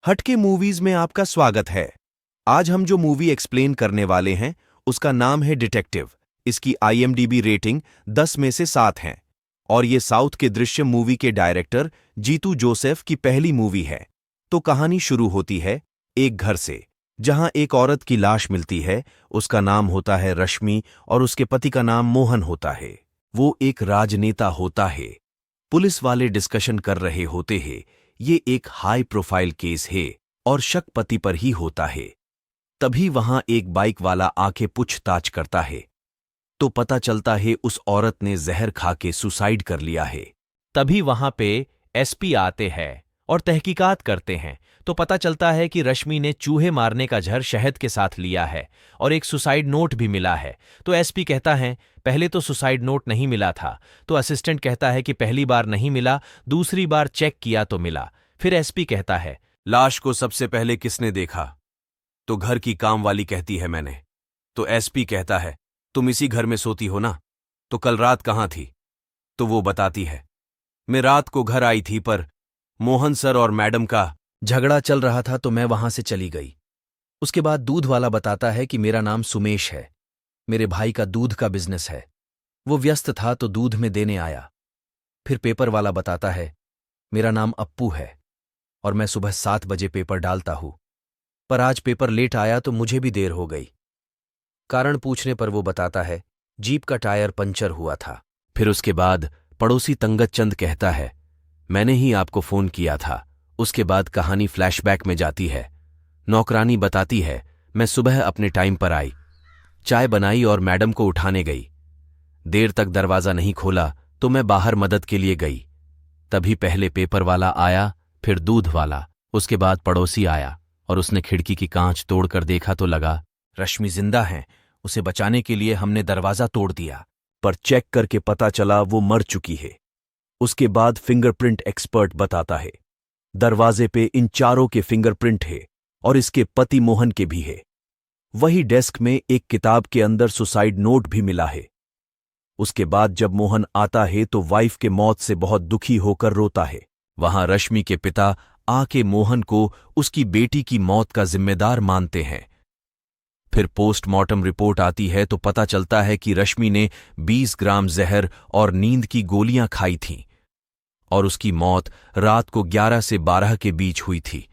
हटके मूवीज में आपका स्वागत है। आज हम जो मूवी एक्सप्लेन करने वाले हैं उसका नाम है डिटेक्टिव। इसकी IMDb रेटिंग 10 में से 7 है और ये साउथ के दृश्यम मूवी के डायरेक्टर जीतू जोसेफ की पहली मूवी है। तो कहानी शुरू होती है एक घर से जहां एक औरत की लाश मिलती है। उसका नाम होता है रश्मि और उसके पति का नाम मोहन होता है। वो एक राजनेता होता है। पुलिस वाले डिस्कशन कर रहे होते हैं। ये एक हाई प्रोफाइल केस है और शक पति पर ही होता है। तभी वहां एक बाइक वाला आके पूछताछ करता है तो पता चलता है उस औरत ने जहर खा के सुसाइड कर लिया है। तभी वहां पे SP आते हैं और तहकीकात करते हैं तो पता चलता है कि रश्मि ने चूहे मारने का जहर शहद के साथ लिया है और एक सुसाइड नोट भी मिला है। तो SP कहता है पहले तो सुसाइड नोट नहीं मिला था। तो असिस्टेंट कहता है कि पहली बार नहीं मिला, दूसरी बार चेक किया तो मिला। फिर SP कहता है लाश को सबसे पहले किसने देखा? तो घर की काम वाली कहती है मैंने। तो SP कहता है तुम इसी घर में सोती हो ना, तो कल रात कहाँ थी? तो वो बताती है मैं रात को घर आई थी पर मोहन सर और मैडम का झगड़ा चल रहा था तो मैं वहां से चली गई। उसके बाद दूध वाला बताता है कि मेरा नाम सुमेश है, मेरे भाई का दूध का बिजनेस है, वो व्यस्त था तो दूध में देने आया। फिर पेपर वाला बताता है मेरा नाम अप्पू है और मैं सुबह 7 बजे पेपर डालता हूं, पर आज पेपर लेट आया तो मुझे भी देर हो गई। कारण पूछने पर वो बताता है जीप का टायर पंचर हुआ था। फिर उसके बाद पड़ोसी तंगत चंद कहता है मैंने ही आपको फोन किया था। उसके बाद कहानी फ्लैशबैक में जाती है। नौकरानी बताती है मैं सुबह अपने टाइम पर आई, चाय बनाई और मैडम को उठाने गई। देर तक दरवाजा नहीं खोला तो मैं बाहर मदद के लिए गई। तभी पहले पेपर वाला आया, फिर दूध वाला, उसके बाद पड़ोसी आया और उसने खिड़की की कांच तोड़कर देखा तो लगा रश्मि जिंदा है। उसे बचाने के लिए हमने दरवाजा तोड़ दिया, पर चेक करके पता चला वो मर चुकी है। उसके बाद फिंगरप्रिंट एक्सपर्ट बताता है दरवाजे पे इन चारों के फिंगरप्रिंट है और इसके पति मोहन के भी है। वही डेस्क में एक किताब के अंदर सुसाइड नोट भी मिला है। उसके बाद जब मोहन आता है तो वाइफ के मौत से बहुत दुखी होकर रोता है। वहां रश्मि के पिता आके मोहन को उसकी बेटी की मौत का जिम्मेदार मानते हैं। फिर पोस्टमार्टम रिपोर्ट आती है तो पता चलता है कि रश्मि ने 20 ग्राम जहर और नींद की गोलियां खाई थीं और उसकी मौत रात को 11 से 12 के बीच हुई थी।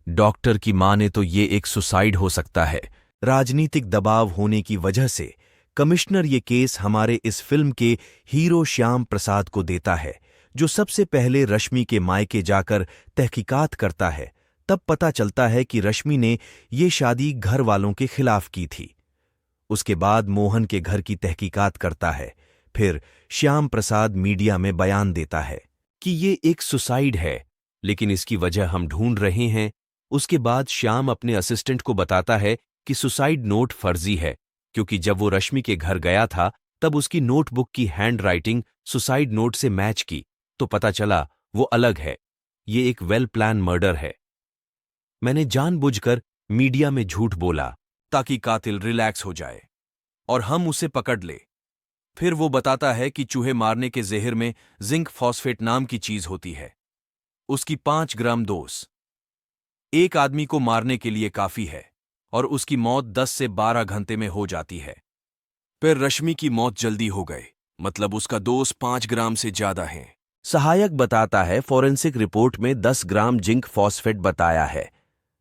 डॉक्टर की माने तो ये एक सुसाइड हो सकता है। राजनीतिक दबाव होने की वजह से कमिश्नर ये केस हमारे इस फिल्म के हीरो श्याम प्रसाद को देता है, जो सबसे पहले रश्मि के मायके जाकर तहकीकात करता है। तब पता चलता है कि रश्मि ने ये शादी घर वालों के खिलाफ की थी। उसके बाद मोहन के घर की तहकीकात करता है। फिर श्याम प्रसाद मीडिया में बयान देता है कि ये एक सुसाइड है, लेकिन इसकी वजह हम ढूंढ रहे हैं। उसके बाद श्याम अपने असिस्टेंट को बताता है कि सुसाइड नोट फर्जी है, क्योंकि जब वो रश्मि के घर गया था तब उसकी नोटबुक की हैंडराइटिंग सुसाइड नोट से मैच की तो पता चला वो अलग है। ये एक वेल प्लान मर्डर है। मैंने जानबूझकर मीडिया में झूठ बोला ताकि कातिल रिलैक्स हो जाए और हम उसे पकड़ ले। फिर वो बताता है कि चूहे मारने के जहर में जिंक फॉस्फेट नाम की चीज होती है। उसकी 5 ग्राम डोज एक आदमी को मारने के लिए काफी है और उसकी मौत 10 से 12 घंटे में हो जाती है। फिर रश्मि की मौत जल्दी हो गई, मतलब उसका डोज 5 ग्राम से ज्यादा है। सहायक बताता है फॉरेंसिक रिपोर्ट में 10 ग्राम जिंक फॉस्फेट बताया है।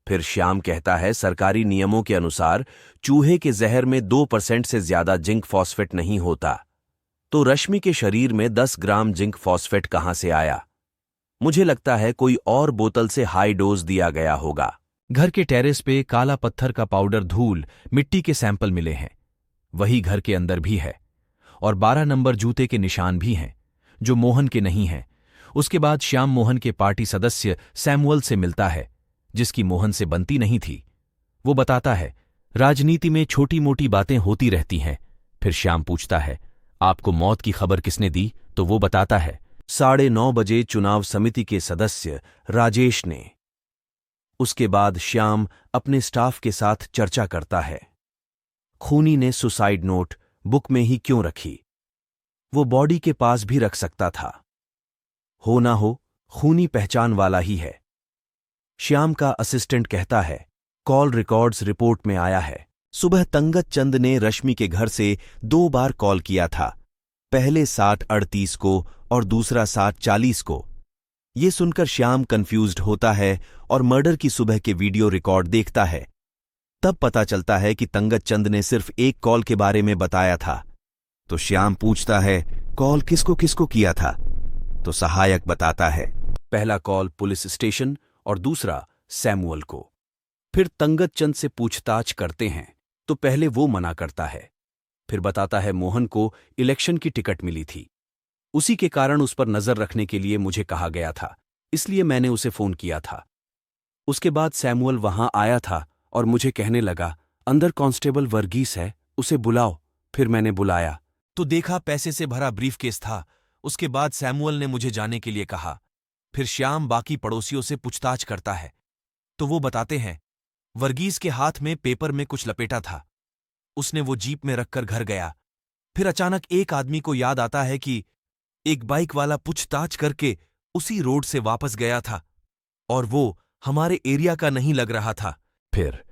फिर श्याम कहता है सरकारी नियमों के अनुसार चूहे के जहर में 2% से ज्यादा जिंक फॉस्फेट नहीं होता। तो रश्मि के शरीर में 10 ग्राम जिंक फॉस्फेट कहां से आया? मुझे लगता है कोई और बोतल से हाई डोज दिया गया होगा। घर के टेरेस पे काला पत्थर का पाउडर, धूल, मिट्टी के सैंपल मिले हैं। वही घर के अंदर भी है और 12 नंबर जूते के निशान भी हैं, जो मोहन के नहीं हैं। उसके बाद श्याम मोहन के पार्टी सदस्य सैमुअल से मिलता है, जिसकी मोहन से बनती नहीं थी। वो बताता है राजनीति में छोटी मोटी बातें होती रहती हैं। फिर श्याम पूछता है आपको मौत की खबर किसने दी? तो वो बताता है 9:30 बजे चुनाव समिति के सदस्य राजेश ने। उसके बाद श्याम अपने स्टाफ के साथ चर्चा करता है खूनी ने सुसाइड नोट बुक में ही क्यों रखी? वो बॉडी के पास भी रख सकता था। हो ना हो खूनी पहचान वाला ही है। श्याम का असिस्टेंट कहता है, कॉल रिकॉर्ड्स रिपोर्ट में आया है। सुबह तंगत चंद ने रश्मि के घर से 2 बार कॉल किया था, पहले 60:38 को और दूसरा 60:40 को। ये सुनकर श्याम कंफ्यूज्ड होता है और मर्डर की सुबह के वीडियो रिकॉर्ड देखता है। तब पता चलता है कि तंगत चंद ने सिर्फ एक कॉल के बारे में बताया था। तो श्याम पूछता है, कॉल किसको किसको किया था? तो सहायक बताता है, पहला कॉल पुलिस स्टेशन और दूसरा सैमुअल को। फिर तंगत चंद से पूछताछ करते हैं तो पहले वो मना करता है, फिर बताता है मोहन को इलेक्शन की टिकट मिली थी, उसी के कारण उस पर नजर रखने के लिए मुझे कहा गया था, इसलिए मैंने उसे फोन किया था। उसके बाद सैमुअल वहां आया था और मुझे कहने लगा, अंदर कांस्टेबल वर्गीस है, उसे बुलाओ। फिर मैंने बुलाया तो देखा पैसे से भरा ब्रीफकेस था। उसके बाद सैमुअल ने मुझे जाने के लिए कहा। फिर श्याम बाकी पड़ोसियों से पूछताछ करता है तो वो बताते हैं, वर्गीस के हाथ में पेपर में कुछ लपेटा था, उसने वो जीप में रखकर घर गया। फिर अचानक एक आदमी को याद आता है कि एक बाइक वाला पूछताछ करके उसी रोड से वापस गया था और वो हमारे एरिया का नहीं लग रहा था। फिर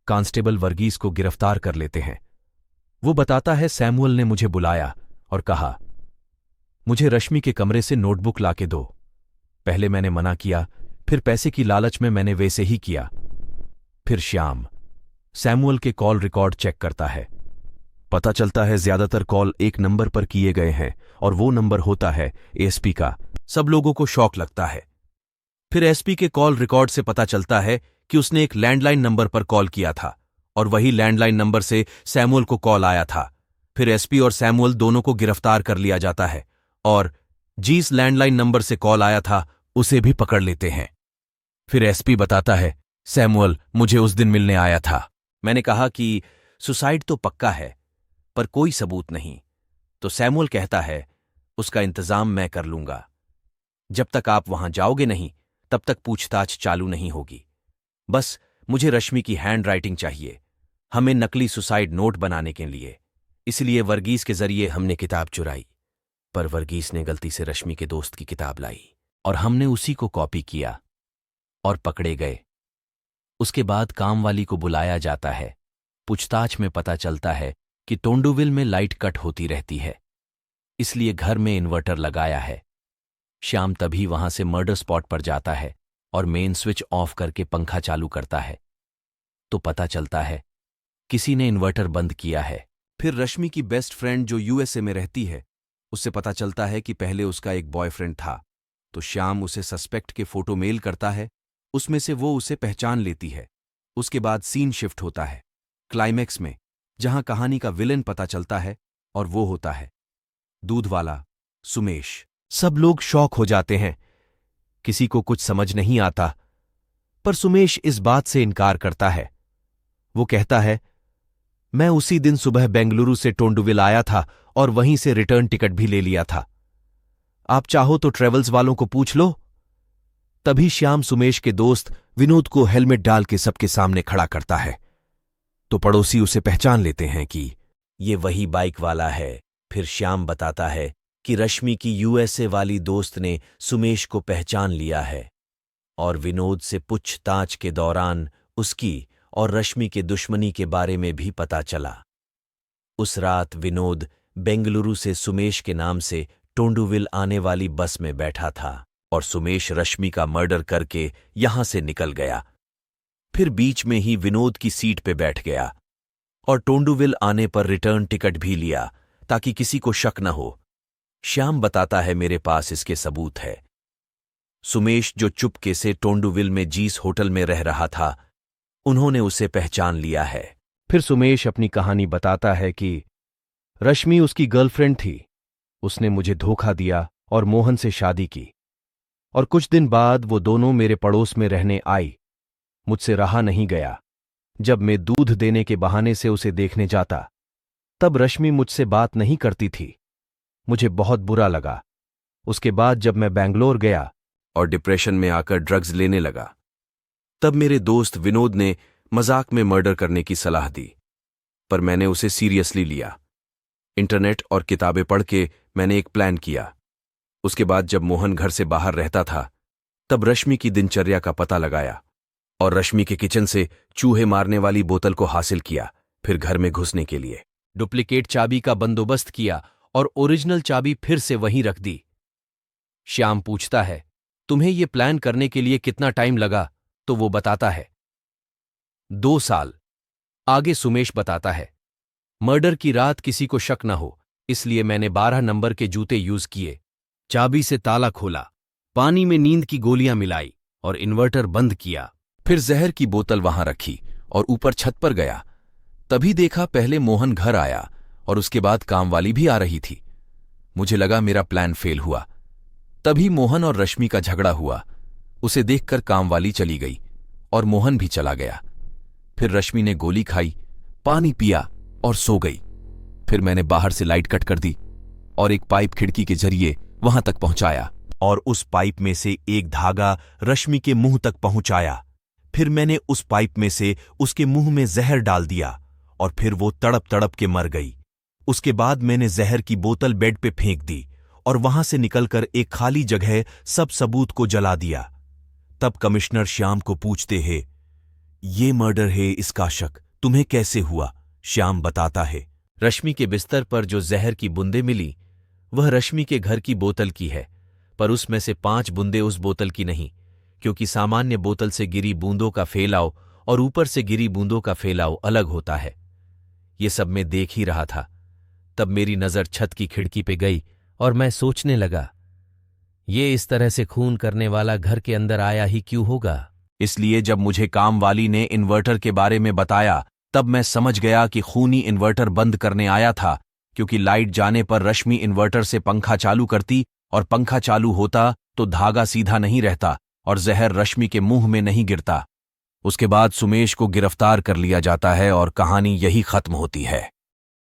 कांस्टेबल वर्गीस को गिरफ्तार कर लेते हैं। वो बताता है, सैमुअल ने मुझे बुलाया और कहा, मुझे रश्मि के कमरे से नोटबुक लाके दो। पहले मैंने मना किया, फिर पैसे की लालच में मैंने वैसे ही किया। फिर श्याम सैमुअल के कॉल रिकॉर्ड चेक करता है। पता चलता है ज्यादातर कॉल एक नंबर पर किए गए हैं और वो नंबर होता है एसपी का। सब लोगों को शॉक लगता है। फिर एसपी के कॉल रिकॉर्ड से पता चलता है कि उसने एक लैंडलाइन नंबर पर कॉल किया था और वही लैंडलाइन नंबर से सैमुअल को कॉल आया था। फिर एसपी और सैमुअल दोनों को गिरफ्तार कर लिया जाता है और जिस लैंडलाइन नंबर से कॉल आया था उसे भी पकड़ लेते हैं। फिर एसपी बताता है, सैमुअल मुझे उस दिन मिलने आया था। मैंने कहा कि सुसाइड तो पक्का है पर कोई सबूत नहीं। तो सैमुअल कहता है, उसका इंतजाम मैं कर लूंगा। जब तक आप वहां जाओगे नहीं तब तक पूछताछ चालू नहीं होगी। बस मुझे रश्मि की हैंड राइटिंग चाहिए, हमें नकली सुसाइड नोट बनाने के लिए। इसलिए वर्गीस के जरिए हमने किताब चुराई, पर वर्गीस ने गलती से रश्मि के दोस्त की किताब लाई और हमने उसी को कॉपी किया और पकड़े गए। उसके बाद कामवाली को बुलाया जाता है। पूछताछ में पता चलता है कि टोंडुविल में लाइट कट होती रहती है, इसलिए घर में इन्वर्टर लगाया है। श्याम तभी वहां से मर्डर स्पॉट पर जाता है और मेन स्विच ऑफ करके पंखा चालू करता है तो पता चलता है किसी ने इन्वर्टर बंद किया है। फिर रश्मि की बेस्ट फ्रेंड जो यूएसए में रहती है, उससे पता चलता है कि पहले उसका एक बॉयफ्रेंड था। तो श्याम उसे सस्पेक्ट के फोटो मेल करता है, उसमें से वो उसे पहचान लेती है। उसके बाद सीन शिफ्ट होता है क्लाइमैक्स में, जहां कहानी का विलेन पता चलता है और वो होता है दूध वाला सुमेश। सब लोग शॉक हो जाते हैं, किसी को कुछ समझ नहीं आता, पर सुमेश इस बात से इनकार करता है। वो कहता है, मैं उसी दिन सुबह बेंगलुरु से टोंडुविल आया था और वहीं से रिटर्न टिकट भी ले लिया था। आप चाहो तो ट्रेवल्स वालों को पूछ लो। तभी श्याम सुमेश के दोस्त विनोद को हेलमेट डाल के सबके सामने खड़ा करता है तो पड़ोसी उसे पहचान लेते हैं कि ये वही बाइक वाला है। फिर श्याम बताता है कि रश्मि की यूएसए वाली दोस्त ने सुमेश को पहचान लिया है और विनोद से पूछताछ के दौरान उसकी और रश्मि के दुश्मनी के बारे में भी पता चला। उस रात विनोद बेंगलुरु से सुमेश के नाम से टोंडुविल आने वाली बस में बैठा था और सुमेश रश्मि का मर्डर करके यहां से निकल गया। फिर बीच में ही विनोद की सीट पे बैठ गया और टोंडुविल आने पर रिटर्न टिकट भी लिया ताकि किसी को शक न हो। श्याम बताता है, मेरे पास इसके सबूत है। सुमेश जो चुपके से टोंडुविल में जीस होटल में रह रहा था, उन्होंने उसे पहचान लिया है। फिर सुमेश अपनी कहानी बताता है कि रश्मि उसकी गर्लफ्रेंड थी, उसने मुझे धोखा दिया और मोहन से शादी की और कुछ दिन बाद वो दोनों मेरे पड़ोस में रहने आई। मुझसे रहा नहीं गया। जब मैं दूध देने के बहाने से उसे देखने जाता तब रश्मि मुझसे बात नहीं करती थी। मुझे बहुत बुरा लगा। उसके बाद जब मैं बैंगलोर गया और डिप्रेशन में आकर ड्रग्स लेने लगा, तब मेरे दोस्त विनोद ने मजाक में मर्डर करने की सलाह दी, पर मैंने उसे सीरियसली लिया। इंटरनेट और किताबें पढ़ के मैंने एक प्लान किया। उसके बाद जब मोहन घर से बाहर रहता था तब रश्मि की दिनचर्या का पता लगाया और रश्मि के किचन से चूहे मारने वाली बोतल को हासिल किया। फिर घर में घुसने के लिए डुप्लीकेट चाबी का बंदोबस्त किया और ओरिजिनल चाबी फिर से वहीं रख दी। श्याम पूछता है, तुम्हें यह प्लान करने के लिए कितना टाइम लगा? तो वो बताता है, 2 साल। आगे सुमेश बताता है, मर्डर की रात किसी को शक न हो, इसलिए मैंने 12 नंबर के जूते यूज किए, चाबी से ताला खोला, पानी में नींद की गोलियां मिलाई और इन्वर्टर बंद किया। फिर जहर की बोतल वहां रखी और ऊपर छत पर गया। तभी देखा पहले मोहन घर आया और उसके बाद कामवाली भी आ रही थी। मुझे लगा मेरा प्लान फेल हुआ। तभी मोहन और रश्मि का झगड़ा हुआ। उसे देखकर कामवाली चली गई और मोहन भी चला गया। फिर रश्मि ने गोली खाई, पानी पिया और सो गई। फिर मैंने बाहर से लाइट कट कर दी और एक पाइप खिड़की के जरिए वहां तक पहुंचाया और उस पाइप में से एक धागा रश्मि के मुंह तक पहुंचाया। फिर मैंने उस पाइप में से उसके मुंह में जहर डाल दिया और फिर वो तड़प तड़प के मर गई। उसके बाद मैंने जहर की बोतल बेड पे फेंक दी और वहां से निकलकर एक खाली जगह सब सबूत को जला दिया। तब कमिश्नर श्याम को पूछते हैं, ये मर्डर है, इसका शक तुम्हें कैसे हुआ? श्याम बताता है, रश्मि के बिस्तर पर जो जहर की बूंदें मिली वह रश्मि के घर की बोतल की है, पर उसमें से 5 बूंदें उस बोतल की नहीं, क्योंकि सामान्य बोतल से गिरी बूंदों का फैलाव और ऊपर से गिरी बूंदों का फैलाव अलग होता है। ये सब मैं देख ही रहा था। तब मेरी नजर छत की खिड़की पे गई और मैं सोचने लगा, ये इस तरह से खून करने वाला घर के अंदर आया ही क्यों होगा? इसलिए जब मुझे कामवाली ने इन्वर्टर के बारे में बताया तब मैं समझ गया कि खूनी इन्वर्टर बंद करने आया था, क्योंकि लाइट जाने पर रश्मि इन्वर्टर से पंखा चालू करती और पंखा चालू होता तो धागा सीधा नहीं रहता और जहर रश्मि के मुंह में नहीं गिरता। उसके बाद सुमेश को गिरफ्तार कर लिया जाता है और कहानी यही खत्म होती है।